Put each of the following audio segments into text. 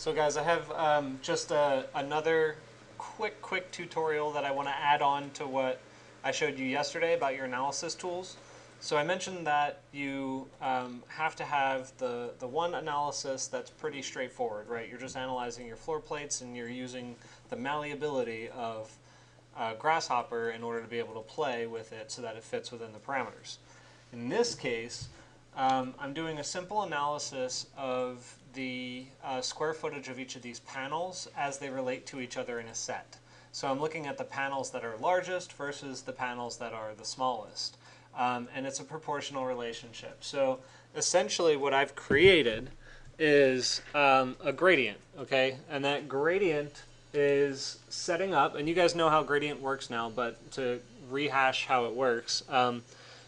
So guys, I have just another quick tutorial that I want to add on to what I showed you yesterday about your analysis tools. So I mentioned that you have to have the one analysis that's pretty straightforward, right? You're just analyzing your floor plates and you're using the malleability of Grasshopper in order to be able to play with it so that it fits within the parameters. In this case, I'm doing a simple analysis of the square footage of each of these panels as they relate to each other in a set. So I'm looking at the panels that are largest versus the panels that are the smallest. And it's a proportional relationship. So essentially what I've created is a gradient, okay? And that gradient is setting up, and you guys know how gradient works now, but to rehash how it works,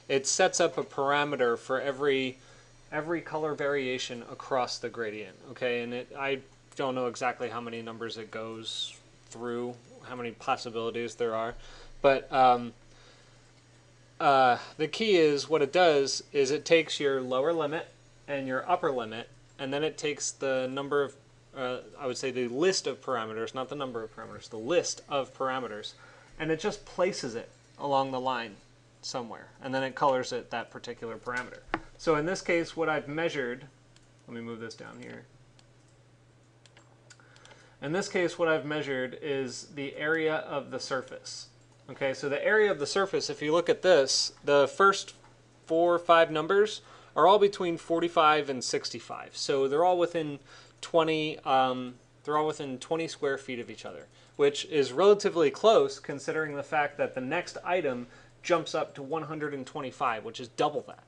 it sets up a parameter for every color variation across the gradient, okay? And I don't know exactly how many numbers it goes through, how many possibilities there are, but the key is what it does is it takes your lower limit and your upper limit, and then it takes the number of, I would say the list of parameters, not the number of parameters, the list of parameters, and it just places it along the line somewhere, and then it colors it that particular parameter. So in this case, what I've measured, let me move this down here. In this case, what I've measured is the area of the surface. Okay, so the area of the surface, if you look at this, the first 4 or 5 numbers are all between 45 and 65. So they're all within 20. They're all within 20 square feet of each other, which is relatively close considering the fact that the next item jumps up to 125, which is double that.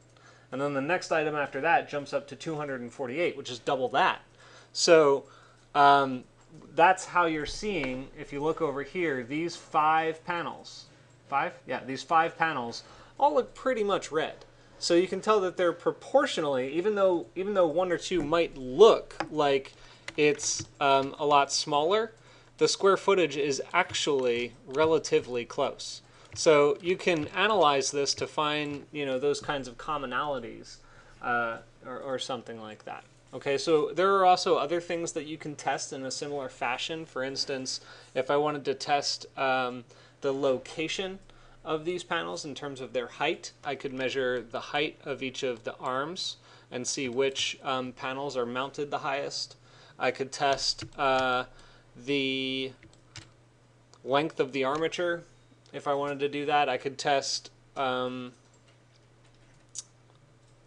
And then the next item after that jumps up to 248, which is double that. So that's how you're seeing, if you look over here, these 5 panels. 5? Yeah, these 5 panels all look pretty much red. So you can tell that they're proportionally, even though 1 or 2 might look like it's a lot smaller, the square footage is actually relatively close. So you can analyze this to find, those kinds of commonalities or something like that. Okay, so there are also other things that you can test in a similar fashion. For instance, if I wanted to test the location of these panels in terms of their height, I could measure the height of each of the arms and see which panels are mounted the highest. I could test the length of the armature. If I wanted to do that, I could test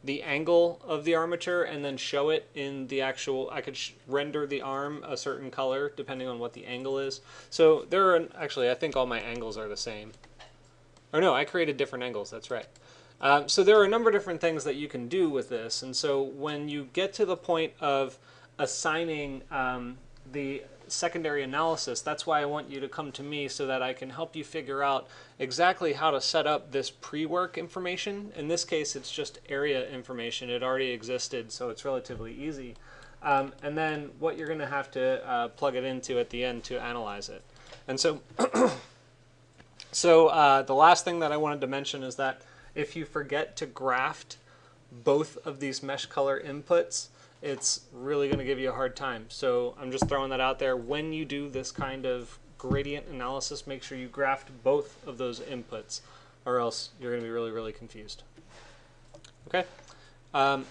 the angle of the armature and then show it in the actual, I could render the arm a certain color depending on what the angle is. So there are, actually I think all my angles are the same. Or no, I created different angles, that's right. So there are a number of different things that you can do with this, and so when you get to the point of assigning the secondary analysis, that's why I want you to come to me so that I can help you figure out exactly how to set up this pre-work information. In this case, it's just area information. It already existed, so it's relatively easy. And then what you're going to have to plug it into at the end to analyze it. And so, the last thing that I wanted to mention is that if you forget to graft both of these mesh color inputs, it's really going to give you a hard time. So I'm just throwing that out there. When you do this kind of gradient analysis, make sure you graft both of those inputs, or else you're going to be really, really confused. Okay?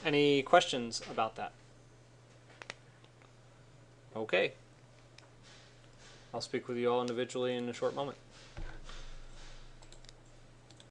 Any questions about that? Okay. I'll speak with you all individually in a short moment.